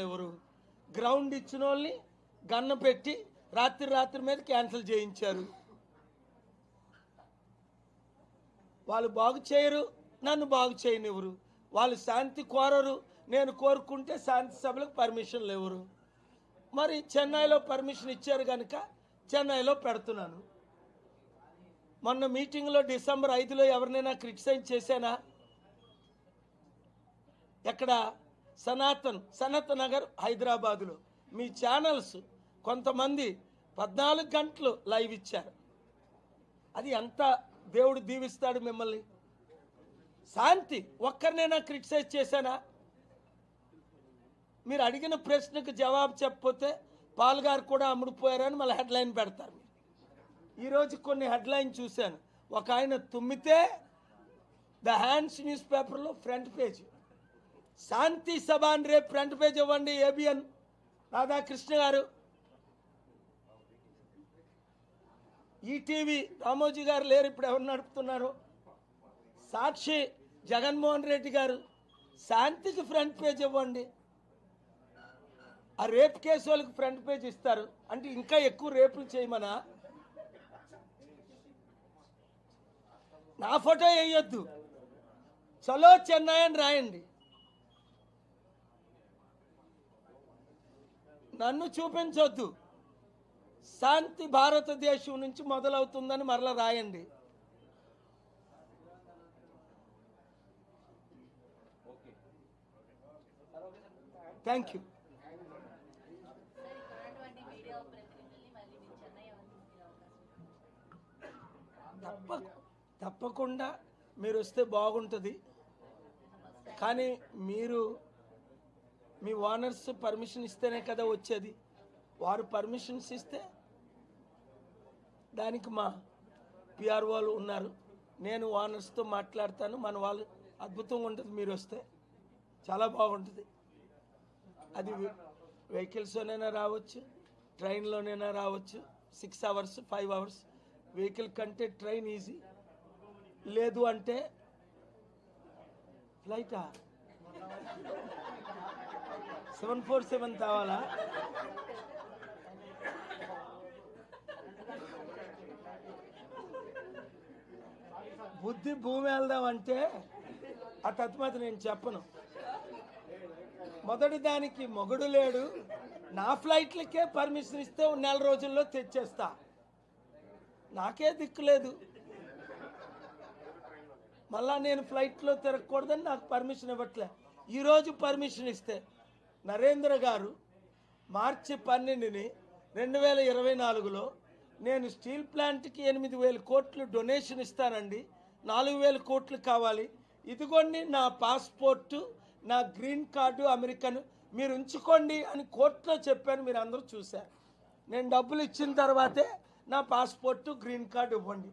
ఎవరు గ్రౌండ్ ఇచ్చిన వాళ్ళని గన్ను పెట్టి రాత్రి మీద క్యాన్సిల్ చేయించారు. వాళ్ళు బాగు చేయరు, నన్ను బాగు చేయనివ్వరు. వాళ్ళు శాంతి కోరరు, నేను కోరుకుంటే శాంతి సభలకు పర్మిషన్లు ఎవరు. మరి చెన్నైలో పర్మిషన్ ఇచ్చారు కనుక చెన్నైలో పెడుతున్నాను. మొన్న మీటింగ్లో డిసెంబర్ 5లో ఎవరినైనా క్రిటిసైజ్ చేశానా? ఎక్కడ? సనత్ నగర్ హైదరాబాదులో మీ ఛానల్స్ కొంతమంది 14 గంటలు లైవ్ ఇచ్చారు. అది ఎంత దేవుడు దీవిస్తాడు మిమ్మల్ని. శాంతి ఒక్కరినైనా క్రిటిసైజ్ చేశానా? మీరు అడిగిన ప్రశ్నకు జవాబు చెప్పకపోతే పాల్గారు కూడా అమ్ముడుపోయారని మళ్ళీ హెడ్లైన్ పెడతారు. ఈరోజు కొన్ని హెడ్లైన్ చూశాను. ఒక ఆయన తుమ్మితే ద హ్యాండ్స్ న్యూస్ పేపర్లో ఫ్రంట్ పేజ్, శాంతి సభ అని రేపు ఫ్రంట్ పేజ్ ఇవ్వండి. ఏబిఎన్ రాధాకృష్ణ గారు, ఈటీవీ రామోజీ గారు లేరు, ఇప్పుడు ఎవరు నడుపుతున్నారు? సాక్షి జగన్మోహన్ రెడ్డి గారు, శాంతికి ఫ్రంట్ పేజ్ ఇవ్వండి. ఆ రేప్ కేసు వాళ్ళకి ఫ్రంట్ పేజ్ ఇస్తారు అంటే ఇంకా ఎక్కువ రేపులు చేయమనా? నా ఫోటో వేయొద్దు, చలో చెన్నై అని రాయండి. నన్ను చూపించొద్దు, శాంతి భారతదేశం నుంచి మొదలవుతుందని మరలా రాయండి. Thank you. తప్పకుండా మీరు వస్తే బాగుంటుంది. కానీ మీరు మీ ఓనర్స్ పర్మిషన్ ఇస్తేనే కదా వచ్చేది. వారు పర్మిషన్స్ ఇస్తే దానికి మా పిఆర్ఓలు ఉన్నారు, నేను ఓనర్స్తో మాట్లాడతాను. మన వాళ్ళు అద్భుతంగా ఉంటుంది. మీరు వస్తే చాలా బాగుంటుంది. అది వెహికల్స్లోనైనా రావచ్చు, ట్రైన్లోనైనా రావచ్చు. 6 అవర్స్ 5 అవర్స్ వెహికల్ కంటే ట్రైన్ ఈజీ. లేదు అంటే ఫ్లైటా 747 కావాలా? బుద్ధి భూమి వెళ్దామంటే ఆ తత్మత నేను చెప్పను. మొదటి దానికి మొగుడు లేడు, నా ఫ్లైట్లకే పర్మిషన్ ఇస్తే 1 నెల రోజుల్లో తెచ్చేస్తా. నాకే దిక్కు లేదు, మళ్ళా నేను ఫ్లైట్లో తిరగకూడదని నాకు పర్మిషన్ ఇవ్వట్లే. ఈరోజు పర్మిషన్ ఇస్తే నరేంద్ర గారు మార్చి 12ని 2024లో నేను స్టీల్ ప్లాంట్కి 8,000 కోట్లు డొనేషన్ ఇస్తానండి, 4,000 కోట్లు కావాలి, ఇదిగోండి నా పాస్పోర్టు, నా గ్రీన్ కార్డు అమెరికన్, మీరు ఉంచుకోండి అని కోర్టులో చెప్పాను. మీరు అందరూ చూశారు. నేను డబ్బులు ఇచ్చిన తర్వాతే నా పాస్పోర్టు గ్రీన్ కార్డు ఇవ్వండి.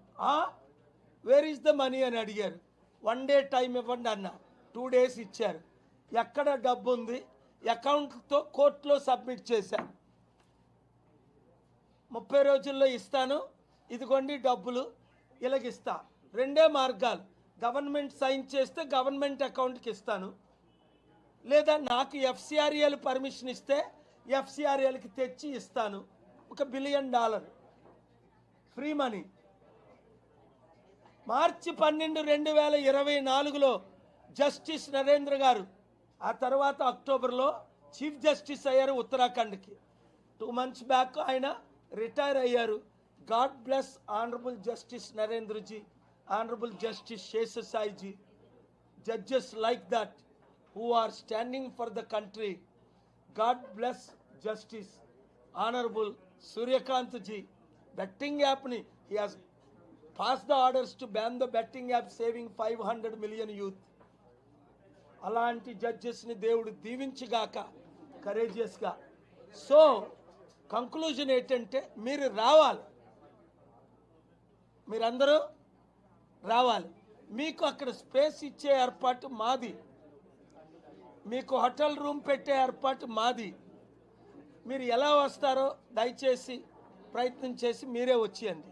వేర్ ఈజ్ ద మనీ అని అడిగారు. 1 డే టైం ఇవ్వండి అన్న. 2 డేస్ ఇచ్చారు. ఎక్కడ డబ్బు ఉంది? అకౌంట్తో కోర్టులో సబ్మిట్ చేశాను. 30 రోజుల్లో ఇస్తాను, ఇదిగోండి డబ్బులు, ఇలాగిస్తా. 2 మార్గాలు. గవర్నమెంట్ సైన్ చేస్తే గవర్నమెంట్ అకౌంట్కి ఇస్తాను, లేదా నాకు ఎఫ్సిఆర్ఏలు పర్మిషన్ ఇస్తే ఎఫ్సిఆర్ఏలకి తెచ్చి ఇస్తాను. $1 బిలియన్ ఫ్రీ మనీ. మార్చి 12, 2024లో జస్టిస్ నరేంద్ర గారు, ఆ తర్వాత అక్టోబర్లో చీఫ్ జస్టిస్ అయ్యారు ఉత్తరాఖండ్కి. 2 months బ్యాక్ ఆయన రిటైర్ అయ్యారు. God bless honourable justice Narendraji, honourable justice Seshasaiji, judges like that who are standing for the country. God bless Justice Honorable Suryakant ji. Betting app ni he has passed the orders to ban the betting app, saving 500 million youth. అలాంటి జడ్జెస్ని దేవుడు దీవించగాక కరేజియస్గా. So conclusion ఏంటంటే మీరు రావాలి, మీరందరూ రావాలి. మీకు అక్కడ space ఇచ్చే ఏర్పాటు మాది, మీకు హోటల్ రూమ్ పెట్టే ఏర్పాటు మాది. మీరు ఎలా వస్తారో దయచేసి ప్రయత్నం చేసి మీరే వచ్చేయండి.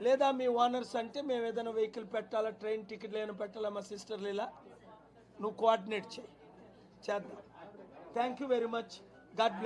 లేదా మీ ఓనర్స్ అంటే మేము ఏదైనా వెహికల్ పెట్టాలా, ట్రైన్ టికెట్లు ఏమైనా పెట్టాలా, మా సిస్టర్లు ఇలా నువ్వు కోఆర్డినేట్ చేద్దాం. Thank you very much. God bless.